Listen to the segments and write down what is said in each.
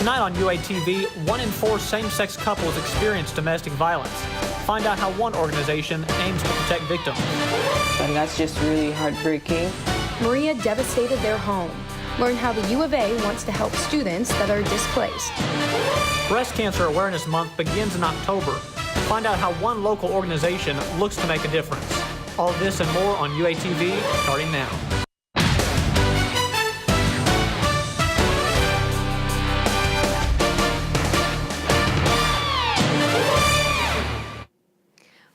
Tonight on UATV, 1 in 4 same-sex couples experience domestic violence. Find out how one organization aims to protect victims. And that's just really heartbreaking. Maria devastated their home. Learn how the U of A wants to help students that are displaced. Breast Cancer Awareness Month begins in October. Find out how one local organization looks to make a difference. All this and more on UATV starting now.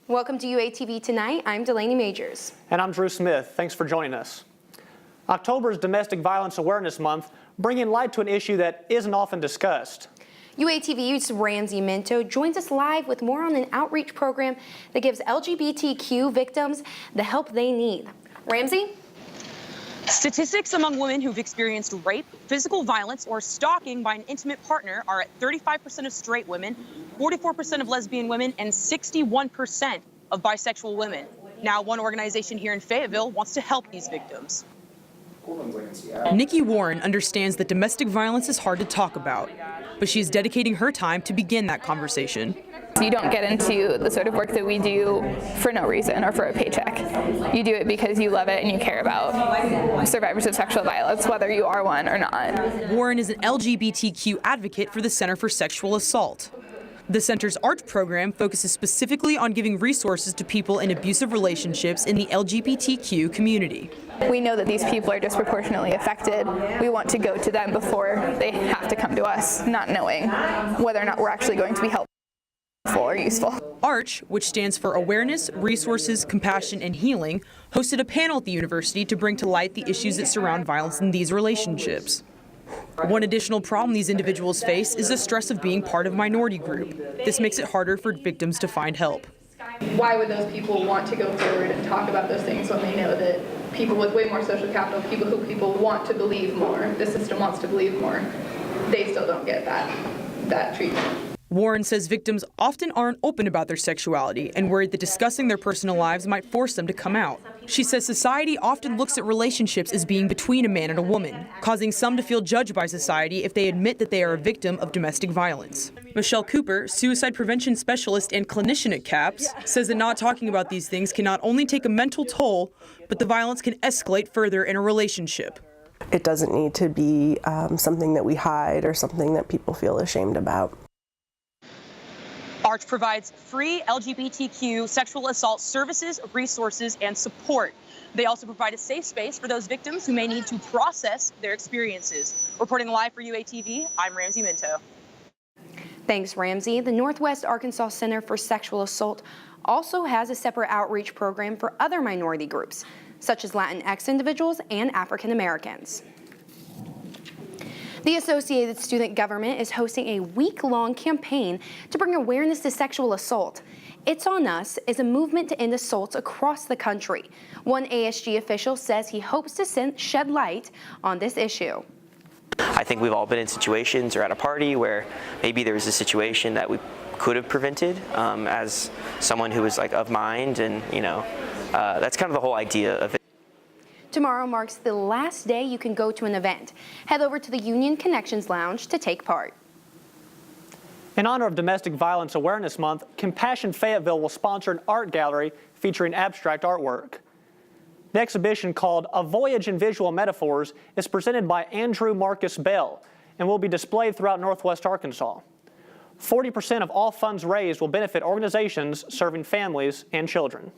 Welcome to UATV Tonight. I'm Delaney Majors. And I'm Drew Smith. Thanks for joining us. October is Domestic Violence Awareness Month, bringing light to an issue that isn't often discussed. UATV's Ramsey Minto joins us live with more on an outreach program that gives LGBTQ victims the help they need. Ramsey? Statistics among women who've experienced rape, physical violence, or stalking by an intimate partner are at 35% of straight women, 44% of lesbian women, and 61% of bisexual women. Now, one organization here in Fayetteville wants to help these victims. Nikki Warren understands that domestic violence is hard to talk about, but she's dedicating her time to begin that conversation. You don't get into the sort of work that we do for no reason or for a paycheck. You do it because you love it and you care about survivors of sexual violence, whether you are one or not. Warren is an LGBTQ advocate for the Center for Sexual Assault. The center's ART program focuses specifically on giving resources to people in abusive relationships in the LGBTQ community. We know that these people are disproportionately affected. We want to go to them before they have to come to us, not knowing whether or not we're actually going to be helpful or useful. ARCH, which stands for Awareness, Resources, Compassion, and Healing, hosted a panel at the university to bring to light the issues that surround violence in these relationships. One additional problem these individuals face is the stress of being part of a minority group. This makes it harder for victims to find help. Why would those people want to go forward and talk about those things when they know that people with way more social capital, people who people want to believe more, the system wants to believe more, they still don't get that treatment? Warren says victims often aren't open about their sexuality and worried that discussing their personal lives might force them to come out. She says society often looks at relationships as being between a man and a woman, causing some to feel judged by society if they admit that they are a victim of domestic violence. Michelle Cooper, suicide prevention specialist and clinician at CAPS, says that not talking about these things can not only take a mental toll, but the violence can escalate further in a relationship. It doesn't need to be something that we hide or something that people feel ashamed about. ARCH provides free LGBTQ sexual assault services, resources, and support. They also provide a safe space for those victims who may need to process their experiences. Reporting live for UATV, I'm Ramsey Minto. Thanks, Ramsey. The Northwest Arkansas Center for Sexual Assault also has a separate outreach program for other minority groups, such as Latinx individuals and African Americans. The Associated Student Government is hosting a week-long campaign to bring awareness to sexual assault. It's On Us is a movement to end assaults across the country. One ASG official says he hopes to shed light on this issue. I think we've all been in situations or at a party where maybe there was a situation that we could have prevented as someone who was like of mind, and that's kind of the whole idea of it. Tomorrow marks the last day you can go to an event. Head over to the Union Connections Lounge to take part. In honor of Domestic Violence Awareness Month, Compassion Fayetteville will sponsor an art gallery featuring abstract artwork. The exhibition, called A Voyage in Visual Metaphors, is presented by Andrew Marcus Bell and will be displayed throughout Northwest Arkansas. 40% of all funds raised will benefit organizations serving families and children.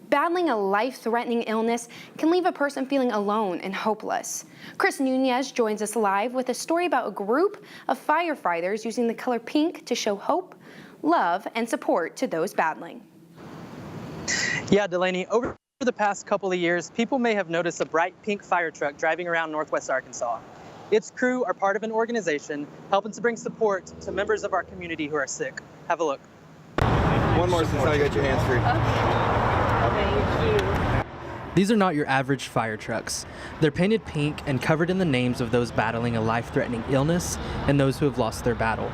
Battling a life-threatening illness can leave a person feeling alone and hopeless. Chris Nunez joins us live with a story about a group of firefighters using the color pink to show hope, love, and support to those battling. Yeah, Delaney, over the past couple of years, people may have noticed a bright pink fire truck driving around Northwest Arkansas. Its crew are part of an organization helping to bring support to members of our community who are sick. Have a look. One more since I got your hands free. Thank you. These are not your average fire trucks. They're painted pink and covered in the names of those battling a life-threatening illness and those who have lost their battle.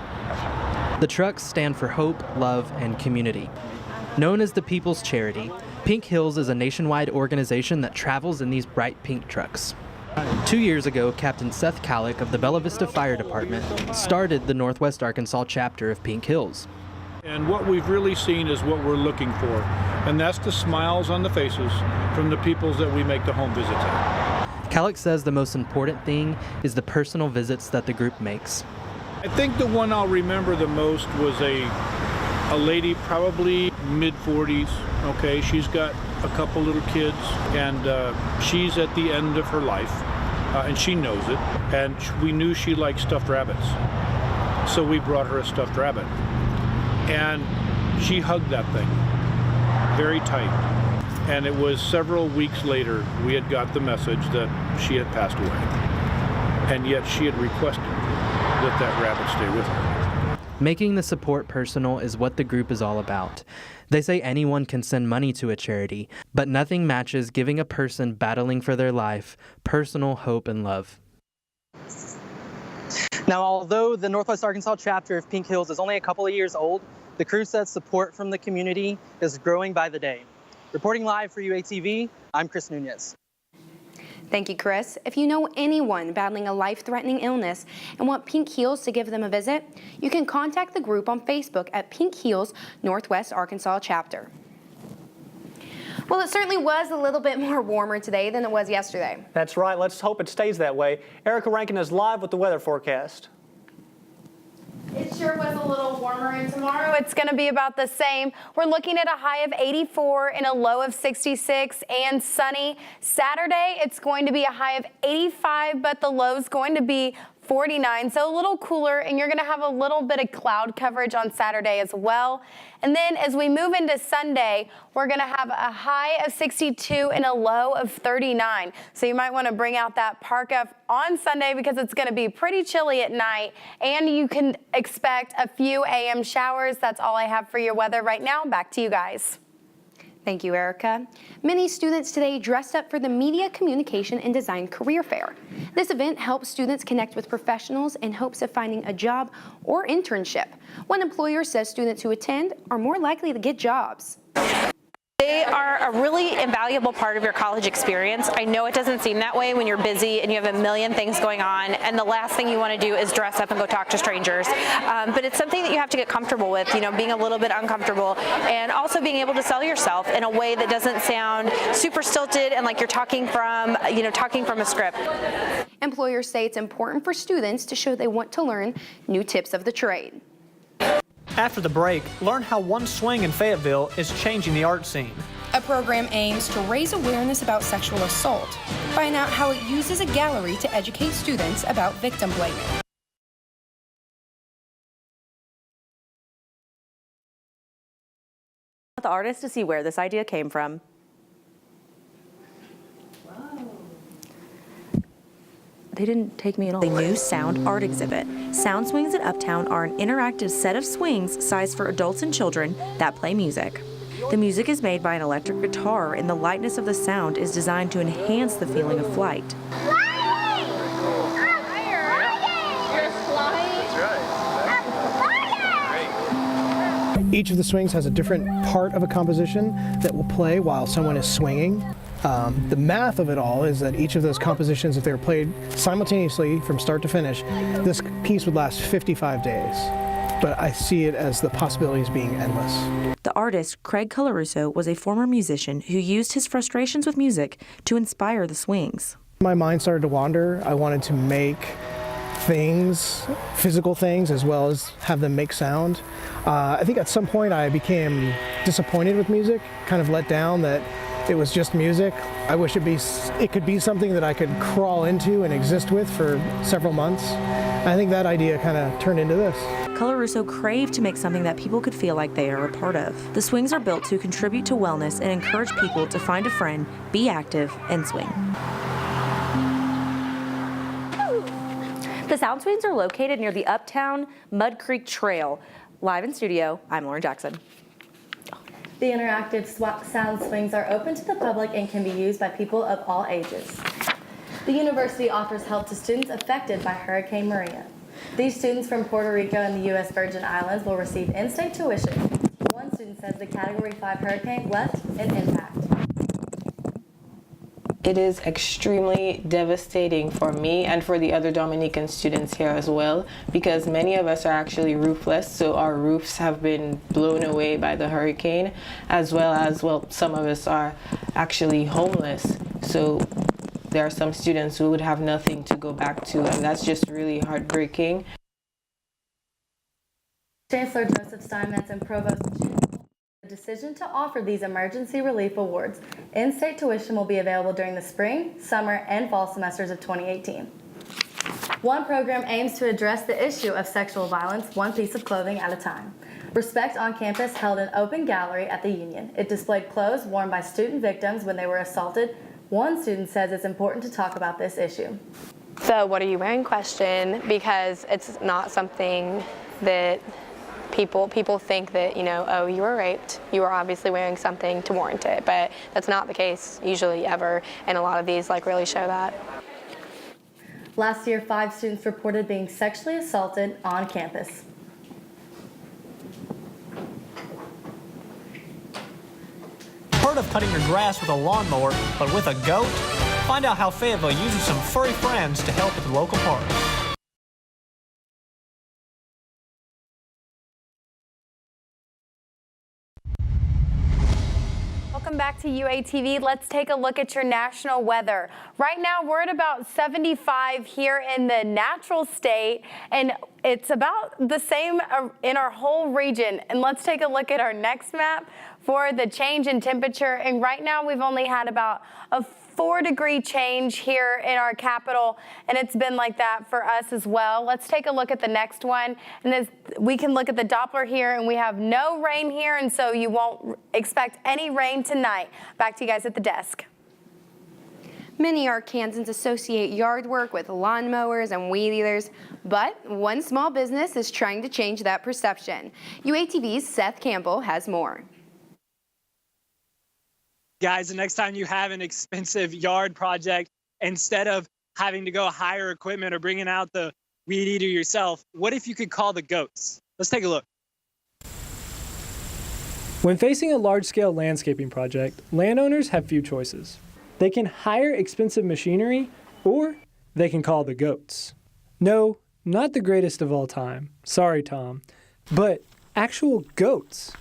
The trucks stand for hope, love, and community. Known as the People's Charity, Pink Hills is a nationwide organization that travels in these bright pink trucks. 2 years ago, Captain Seth Kallick of the Bella Vista Fire Department started the Northwest Arkansas chapter of Pink Hills. And what we've really seen is what we're looking for, and that's the smiles on the faces from the peoples that we make the home visits at. Kallick says the most important thing is the personal visits that the group makes. I think the one I'll remember the most was a lady, probably mid-40s, okay? She's got a couple little kids, and she's at the end of her life, and she knows it, and we knew she liked stuffed rabbits. So we brought her a stuffed rabbit, and she hugged that thing very tight. And it was several weeks later we had got the message that she had passed away, and yet she had requested that rabbit stay with her. Making the support personal is what the group is all about. They say anyone can send money to a charity, but nothing matches giving a person battling for their life personal hope and love. Now, although the Northwest Arkansas chapter of Pink Hills is only a couple of years old, the crew says support from the community is growing by the day. Reporting live for UATV, I'm Chris Nunez. Thank you, Chris. If you know anyone battling a life-threatening illness and want Pink Heals to give them a visit, you can contact the group on Facebook at Pink Heals Northwest Arkansas Chapter. Well, it certainly was a little bit more warmer today than it was yesterday. That's right. Let's hope it stays that way. Erica Rankin is live with the weather forecast. It sure was a little warmer, and tomorrow it's going to be about the same. We're looking at a high of 84 and a low of 66 and sunny. Saturday, it's going to be a high of 85, but the low is going to be 49, so a little cooler, and you're going to have a little bit of cloud coverage on Saturday as well. And then as we move into Sunday, we're going to have a high of 62 and a low of 39. So you might want to bring out that parka on Sunday because it's going to be pretty chilly at night, and you can expect a few AM showers. That's all I have for your weather right now. Back to you guys. Thank you, Erica. Many students today dressed up for the Media, Communication, and Design Career Fair. This event helps students connect with professionals in hopes of finding a job or internship. One employer says students who attend are more likely to get jobs. They are a really invaluable part of your college experience. I know it doesn't seem that way when you're busy and you have a million things going on, and the last thing you want to do is dress up and go talk to strangers. But it's something that you have to get comfortable with, you know, being a little bit uncomfortable, and also being able to sell yourself in a way that doesn't sound super stilted and like you're talking from a script. Employers say it's important for students to show they want to learn new tips of the trade. After the break, learn how One Swing in Fayetteville is changing the art scene. A program aims to raise awareness about sexual assault. Find out how it uses a gallery to educate students about victim blaming. The artist to see where this idea came from. They didn't take me at all. The new sound art exhibit. Sound swings at Uptown are an interactive set of swings sized for adults and children that play music. The music is made by an electric guitar, and the lightness of the sound is designed to enhance the feeling of flight. Each of the swings has a different part of a composition that will play while someone is swinging. The math of it all is that each of those compositions, if they were played simultaneously from start to finish, this piece would last 55 days. But I see it as the possibilities being endless. The artist, Craig Colarusso, was a former musician who used his frustrations with music to inspire the swings. My mind started to wander. I wanted to make things, physical things, as well as have them make sound. I think at some point I became disappointed with music, kind of let down that it was just music. I wish it could be something that I could crawl into and exist with for several months. I think that idea kind of turned into this. Colarusso craved to make something that people could feel like they are a part of. The swings are built to contribute to wellness and encourage people to find a friend, be active, and swing. The sound swings are located near the Uptown Mud Creek Trail. Live in studio, I'm Lauren Jackson. The interactive sound swings are open to the public and can be used by people of all ages. The university offers help to students affected by Hurricane Maria. These students from Puerto Rico and the U.S. Virgin Islands will receive in-state tuition. One student says the Category 5 hurricane left an impact. It is extremely devastating for me and for the other Dominican students here as well, because many of us are actually roofless, so our roofs have been blown away by the hurricane, as well as, well, some of us are actually homeless. So there are some students who would have nothing to go back to, and that's just really heartbreaking. Chancellor Joseph Steinmetz and Provost the decision to offer these emergency relief awards. In-state tuition will be available during the spring, summer, and fall semesters of 2018. One program aims to address the issue of sexual violence one piece of clothing at a time. Respect on Campus held an open gallery at the Union. It displayed clothes worn by student victims when they were assaulted. One student says it's important to talk about this issue. The "what are you wearing" question, because it's not something that people think that, you know, oh, you were raped, you were obviously wearing something to warrant it, but that's not the case usually ever, and a lot of these really show that. Last year, 5 students reported being sexually assaulted on campus. Heard of cutting your grass with a lawnmower, but with a goat? Find out how Fayetteville uses some furry friends to help at the local park. Welcome back to UATV. Let's take a look at your national weather. Right now, we're at about 75 here in the natural state, and it's about the same in our whole region. And let's take a look at our next map for the change in temperature. And right now, we've only had about a 4-degree change here in our capital, and it's been like that for us as well. Let's take a look at the next one, and we can look at the Doppler here, and we have no rain here, and so you won't expect any rain tonight. Back to you guys at the desk. Many Arkansans associate yard work with lawnmowers and weed eaters, but one small business is trying to change that perception. UATV's Seth Campbell has more. Guys, the next time you have an expensive yard project, instead of having to go hire equipment or bringing out the weed eater yourself, what if you could call the goats? Let's take a look. When facing a large-scale landscaping project, landowners have few choices. They can hire expensive machinery, or they can call the goats. No, not the greatest of all time. Sorry, Tom. But actual goats.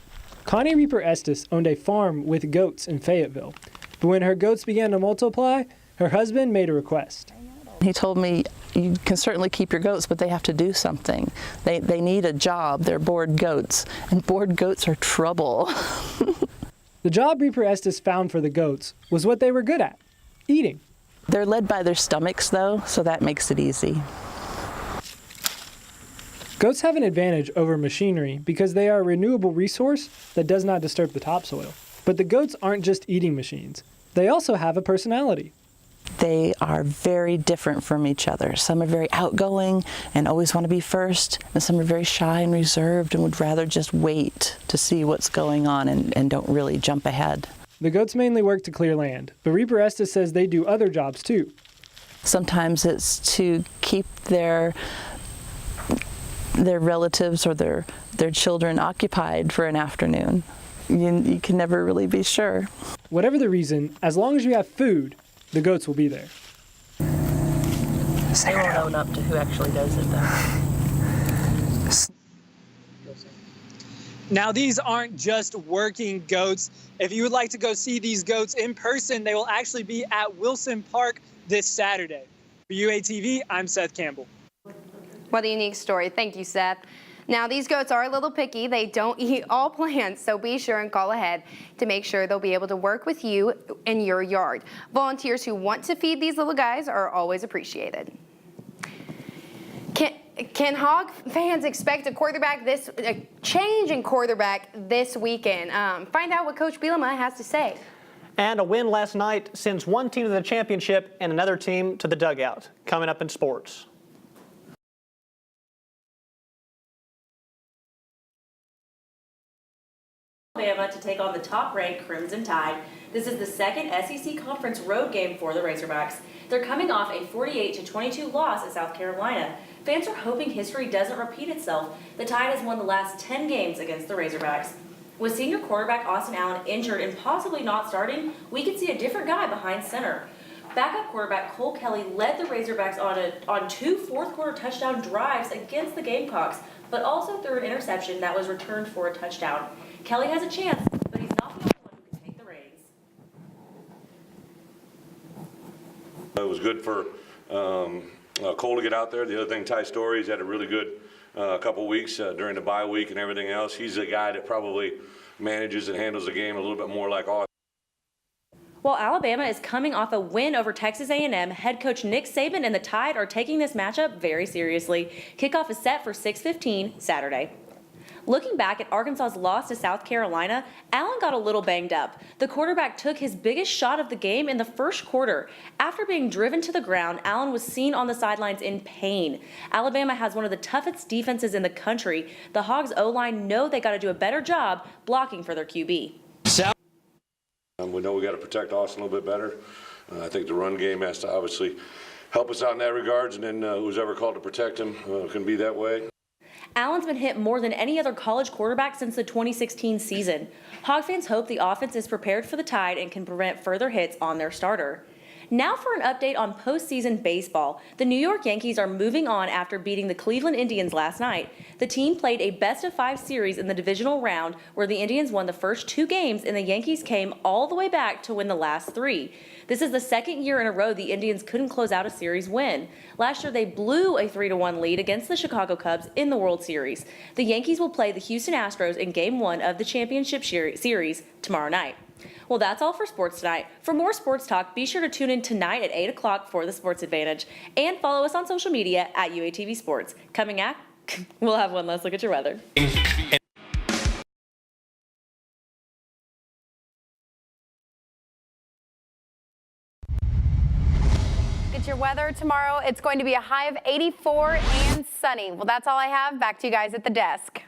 Connie Reaper Estes owned a farm with goats in Fayetteville, but when her goats began to multiply, her husband made a request. He told me, you can certainly keep your goats, but they have to do something. They need a job. They're bored goats, and bored goats are trouble. The job Reaper Estes found for the goats was what they were good at, eating. They're led by their stomachs, though, so that makes it easy. Goats have an advantage over machinery because they are a renewable resource that does not disturb the topsoil. But the goats aren't just eating machines. They also have a personality. They are very different from each other. Some are very outgoing and always want to be first, and some are very shy and reserved and would rather just wait to see what's going on and don't really jump ahead. The goats mainly work to clear land, but Reaper Estes says they do other jobs too. Sometimes it's to keep their relatives or their children occupied for an afternoon. You can never really be sure. Whatever the reason, as long as you have food, the goats will be there. They won't own up to who actually does it, though. Now, these aren't just working goats. If you would like to go see these goats in person, they will actually be at Wilson Park this Saturday. For UATV, I'm Seth Campbell. What a unique story. Thank you, Seth. Now, these goats are a little picky. They don't eat all plants, so be sure and call ahead to make sure they'll be able to work with you in your yard. Volunteers who want to feed these little guys are always appreciated. Can Hog fans expect a change in quarterback this weekend? Find out what Coach Bielema has to say. And a win last night sends one team to the championship and another team to the dugout. Coming up in sports. Alabama to take on the top-ranked Crimson Tide. This is the second SEC Conference road game for the Razorbacks. They're coming off a 48-22 loss at South Carolina. Fans are hoping history doesn't repeat itself. The Tide has won the last 10 games against the Razorbacks. With senior quarterback Austin Allen injured and possibly not starting, we could see a different guy behind center. Backup quarterback Cole Kelly led the Razorbacks on 2 fourth-quarter touchdown drives against the Gamecocks, but also threw an interception that was returned for a touchdown. Kelly has a chance, but he's not the only one who can take the reins. It was good for Cole to get out there. The other thing, Ty Story's had a really good couple weeks during the bye week and everything else. He's a guy that probably manages and handles the game a little bit more like us. While Alabama is coming off a win over Texas A&M, head coach Nick Saban and the Tide are taking this matchup very seriously. Kickoff is set for 6:15 Saturday. Looking back at Arkansas's loss to South Carolina, Allen got a little banged up. The quarterback took his biggest shot of the game in the first quarter. After being driven to the ground, Allen was seen on the sidelines in pain. Alabama has one of the toughest defenses in the country. The Hogs O-line know they got to do a better job blocking for their QB. We know we got to protect Austin a little bit better. I think the run game has to obviously help us out in that regards, and then who's ever called to protect him can be that way. Allen's been hit more than any other college quarterback since the 2016 season. Hog fans hope the offense is prepared for the Tide and can prevent further hits on their starter. Now for an update on postseason baseball. The New York Yankees are moving on after beating the Cleveland Indians last night. The team played a best-of-5 series in the divisional round where the Indians won the first 2 games and the Yankees came all the way back to win the last 3. This is the second year in a row the Indians couldn't close out a series win. Last year they blew a 3-1 lead against the Chicago Cubs in the World Series. The Yankees will play the Houston Astros in Game 1 of the championship series tomorrow night. Well, that's all for sports tonight. For more sports talk, be sure to tune in tonight at 8 o'clock for the Sports Advantage. And follow us on social media at UATV Sports. Coming up, we'll have one last look at your weather. Get your weather tomorrow. It's going to be a high of 84 and sunny. Well, that's all I have. Back to you guys at the desk.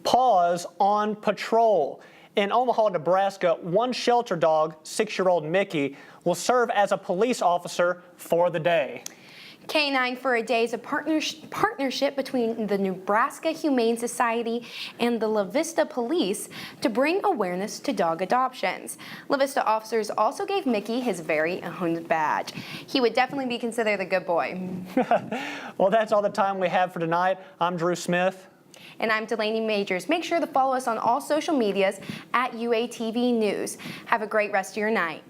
Pause on patrol. In Omaha, Nebraska, one shelter dog, 6-year-old Mickey, will serve as a police officer for the day. K9 for a Day is a partnership between the Nebraska Humane Society and the La Vista Police to bring awareness to dog adoptions. La Vista officers also gave Mickey his very own badge. He would definitely be considered a good boy. Well, that's all the time we have for tonight. I'm Drew Smith. And I'm Delaney Majors. Make sure to follow us on all social medias at UATV News. Have a great rest of your night.